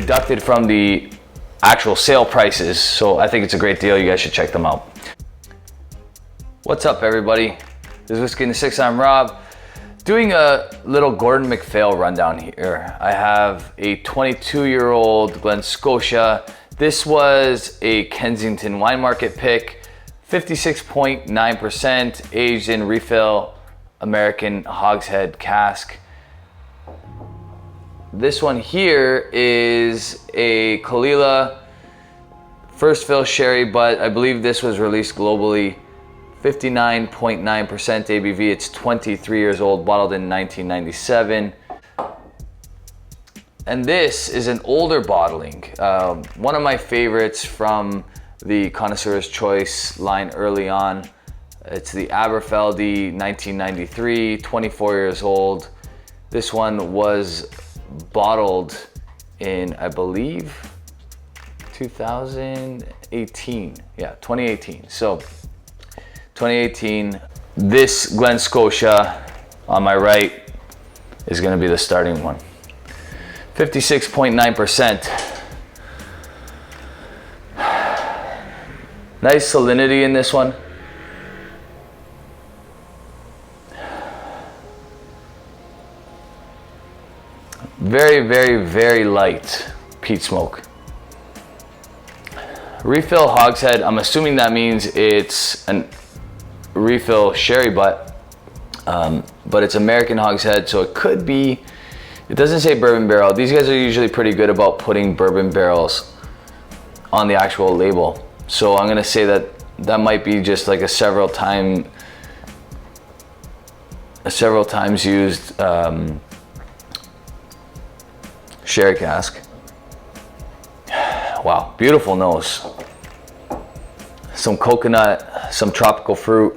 deducted from the actual sale prices. So I think it's a great deal. You guys should check them out. What's up, everybody? This is Whiskey in the Six. I'm Rob. Doing a little Gordon MacPhail rundown here. I have a 22-year-old Glen Scotia. This was a Kensington Wine Market pick, 56.9%, aged in refill American hogshead cask. This one here is a Ila first fill sherry, but I believe this was released globally. 59.9% ABV. It's 23 years old, bottled in 1997. And this is an older bottling. One of my favorites from the Connoisseur's Choice line early on. It's the Aberfeldy 1993, 24 years old. This one was bottled in, I believe, 2018. Yeah, 2018. So 2018, this Glen Scotia on my right is going to be the starting one. 56.9%. Nice salinity in this one. Very, very, very light peat smoke. Refill hogshead, I'm assuming that means it's an refill sherry butt, but it's American hogshead, so it could be, it doesn't say bourbon barrel. These guys are usually pretty good about putting bourbon barrels on the actual label, so I'm gonna say that that might be just like a several times used sherry cask. Wow, beautiful nose. Some coconut, some tropical fruit.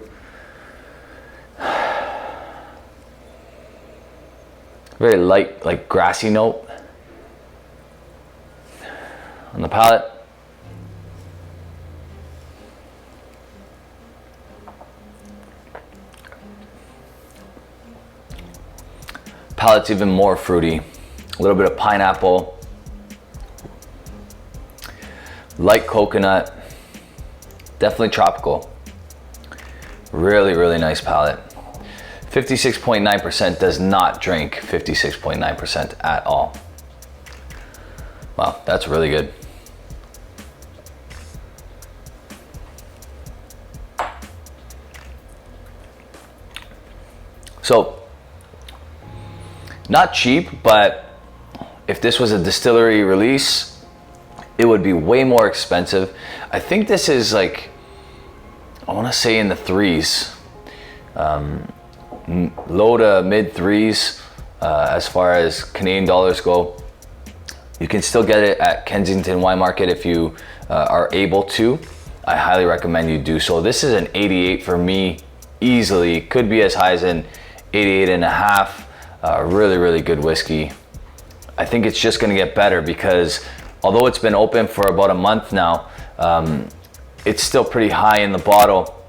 Very light, like grassy note on the palate. Palate's even more fruity. A little bit of pineapple, light coconut, definitely tropical. Really, really nice palate. 56.9% does not drink 56.9% at all. Wow, that's really good. So, not cheap, but if this was a distillery release, it would be way more expensive. I think this is like, I want to say in the threes, low to mid threes as far as Canadian dollars go. You can still get it at Kensington Wine Market if you are able to. I highly recommend you do so. This is an 88 for me, easily. Could be as high as an 88 and a half. Really, really good whiskey. I think it's just going to get better because although it's been open for about a month now, it's still pretty high in the bottle.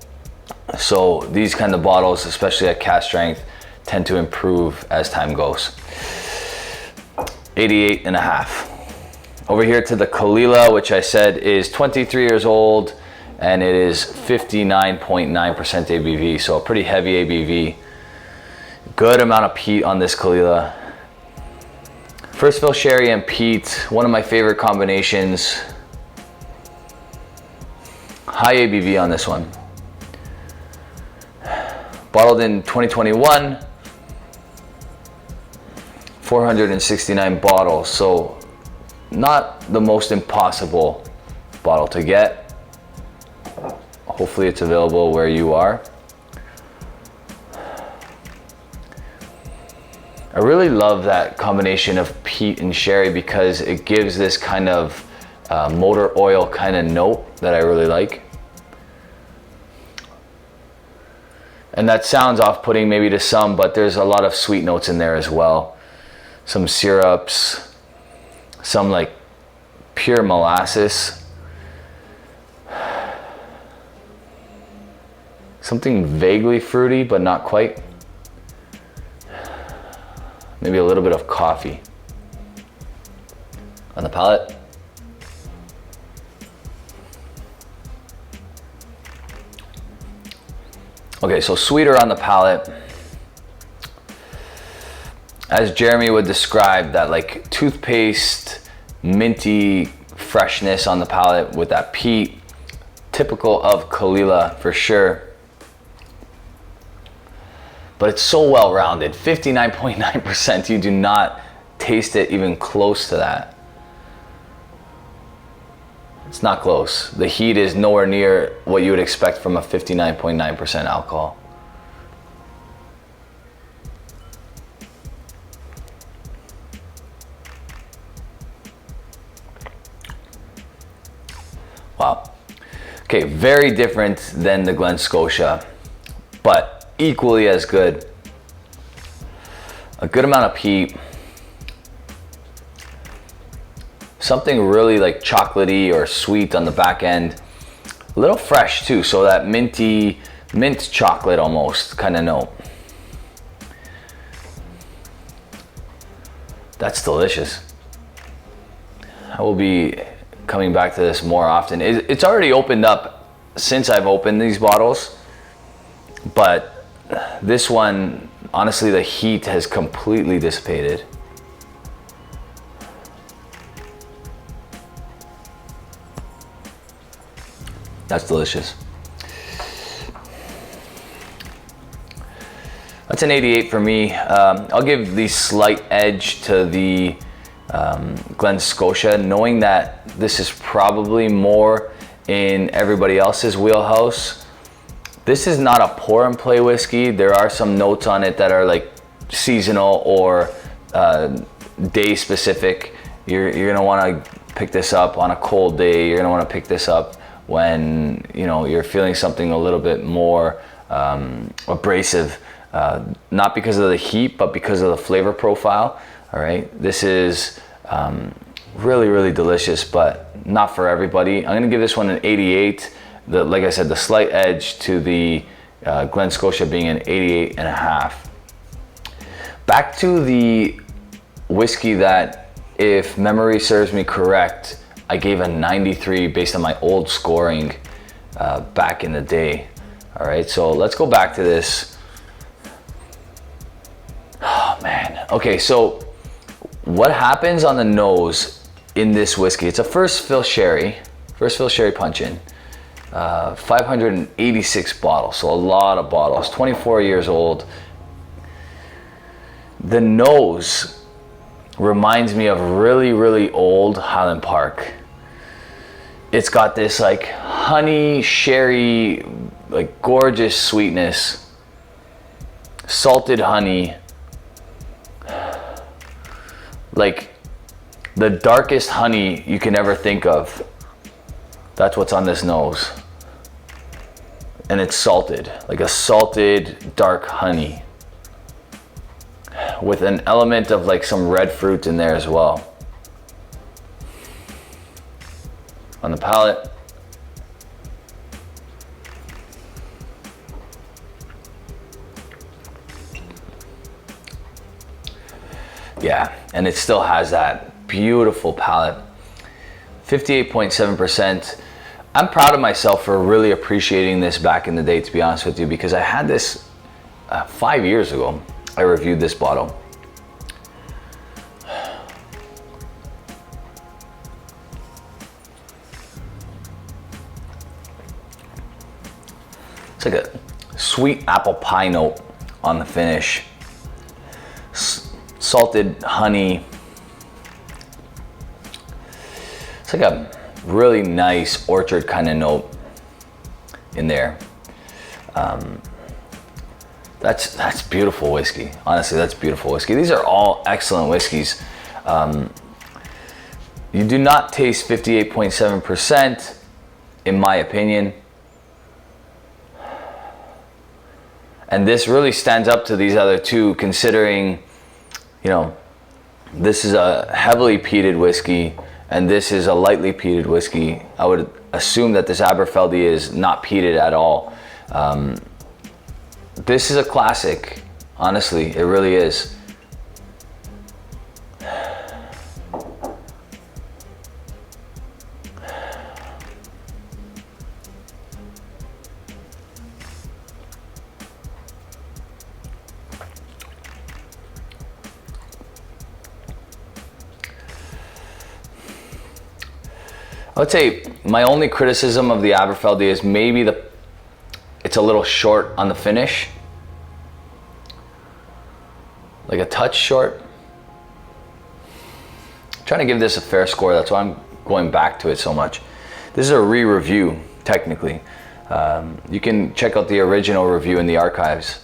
So these kind of bottles, especially at cask strength, tend to improve as time goes. 88 and a half. Over here to the Ila, which I said is 23 years old, and it is 59.9% ABV, so a pretty heavy ABV. Good amount of peat on this Ila. First fill sherry and peat, one of my favorite combinations. High ABV on this one. Bottled in 2021, 469 bottles, so not the most impossible bottle to get. Hopefully it's available where you are. I really love that combination of peat and sherry because it gives this kind of motor oil kind of note that I really like. And that sounds off-putting maybe to some, but there's a lot of sweet notes in there as well. Some syrups, some like pure molasses. Something vaguely fruity, but not quite. Maybe a little bit of coffee. on the palate. Okay, so sweeter on the palate. As Jeremy would describe, that like toothpaste, minty freshness on the palate with that peat, typical of Caol Ila for sure. But it's so well rounded, 59.9%. You do not taste it even close to that. It's not close. The heat is nowhere near what you would expect from a 59.9% alcohol. Wow. Okay, very different than the Glen Scotia, but equally as good. A good amount of peat. Something really like chocolatey or sweet on the back end. A little fresh too, so that minty, mint chocolate almost kind of note. That's delicious. I will be coming back to this more often. It's already opened up since I've opened these bottles, but this one, honestly, the heat has completely dissipated. That's delicious. That's an 88 for me. I'll give the slight edge to the Glen Scotia, knowing that this is probably more in everybody else's wheelhouse. This is not a pour and play whiskey. There are some notes on it that are like seasonal or day specific. You're gonna want to pick this up on a cold day. You're gonna want to pick this up when you're feeling something a little bit more abrasive, not because of the heat, but because of the flavor profile. All right, this is really, really delicious, but not for everybody. I'm gonna give this one an 88. Like I said, the slight edge to the Glen Scotia being an 88 and a half. Back to the whiskey that, if memory serves me correct, I gave a 93 based on my old scoring back in the day. All right, so let's go back to this. Oh man. Okay, so what happens on the nose in this whiskey? It's a first fill sherry punch-in. 586 bottles, so a lot of bottles, 24 years old. The nose reminds me of really, really old Highland Park. It's got this like honey, sherry, like gorgeous sweetness, salted honey, like the darkest honey you can ever think of. That's what's on this nose. And it's salted, like a salted dark honey with an element of like some red fruit in there as well. On the palate, yeah, and it still has that beautiful palate. 58.7%. I'm proud of myself for really appreciating this back in the day, to be honest with you, because I had this 5 years ago. I reviewed this bottle. It's like a sweet apple pie note on the finish. Salted honey. It's like a really nice orchard kind of note in there. That's beautiful whiskey. Honestly, that's beautiful whiskey. These are all excellent whiskeys. You do not taste 58.7%, in my opinion. And this really stands up to these other two, considering, this is a heavily peated whiskey and this is a lightly peated whiskey. I would assume that this Aberfeldy is not peated at all. This is a classic, honestly, it really is. I would say my only criticism of the Aberfeldy is maybe it's a little short on the finish. Like a touch short. I'm trying to give this a fair score, that's why I'm going back to it so much. This is a re-review, technically. You can check out the original review in the archives.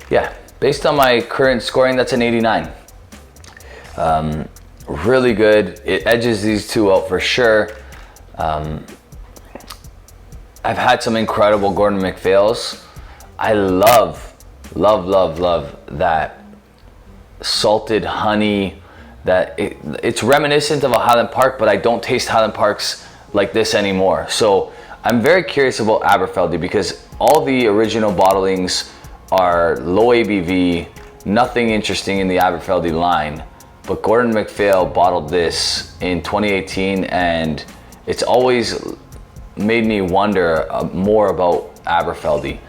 Yeah, based on my current scoring, that's an 89. Really good. It edges these two out for sure. I've had some incredible Gordon MacPhails. I love that salted honey. That it's reminiscent of a Highland Park, but I don't taste Highland Parks like this anymore. So I'm very curious about Aberfeldy because all the original bottlings are low ABV, nothing interesting in the Aberfeldy line. But Gordon MacPhail bottled this in 2018 and it's always made me wonder more about Aberfeldy.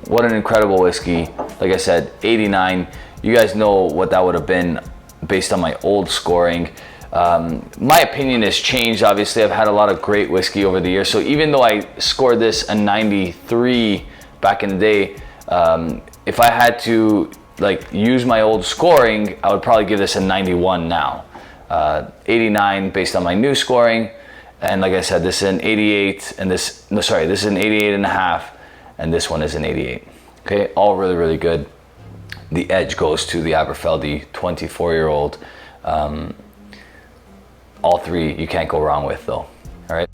What an incredible whiskey. Like I said, 89. You guys know what that would have been based on my old scoring. My opinion has changed, obviously. I've had a lot of great whiskey over the years. So even though I scored this a 93 back in the day, if I had to use my old scoring, I would probably give this a 91 now. 89 based on my new scoring, and like I said, this is an 88, and this is an 88 and a half, and this one is an 88. Okay, all really good. The edge goes to the Aberfeldy 24-year-old. All three you can't go wrong with though. All right.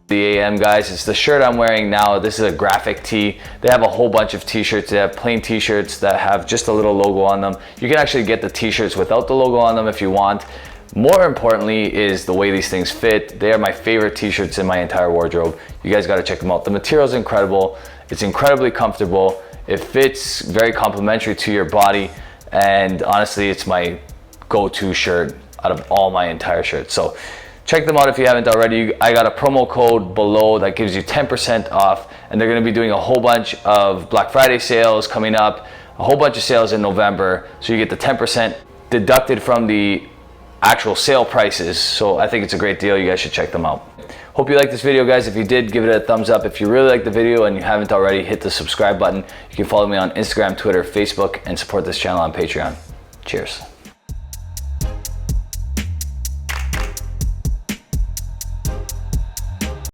The AM guys, it's the shirt I'm wearing now. This is a graphic tee. They have a whole bunch of t-shirts. They have plain t-shirts that have just a little logo on them. You can actually get the t-shirts without the logo on them if you want. More importantly is the way these things fit. They are my favorite t-shirts in my entire wardrobe. You guys got to check them out. The material is incredible. It's incredibly comfortable. It fits very complimentary to your body, and honestly it's my go-to shirt out of all my entire shirts. So check them out if you haven't already. I got a promo code below that gives you 10% off, and they're going to be doing a whole bunch of Black Friday sales coming up, a whole bunch of sales in November, so you get the 10% deducted from the actual sale prices. So I think it's a great deal. You guys should check them out. Hope you liked this video, guys. If you did, give it a thumbs up. If you really liked the video and you haven't already, hit the subscribe button. You can follow me on Instagram, Twitter, Facebook, and support this channel on Patreon. Cheers.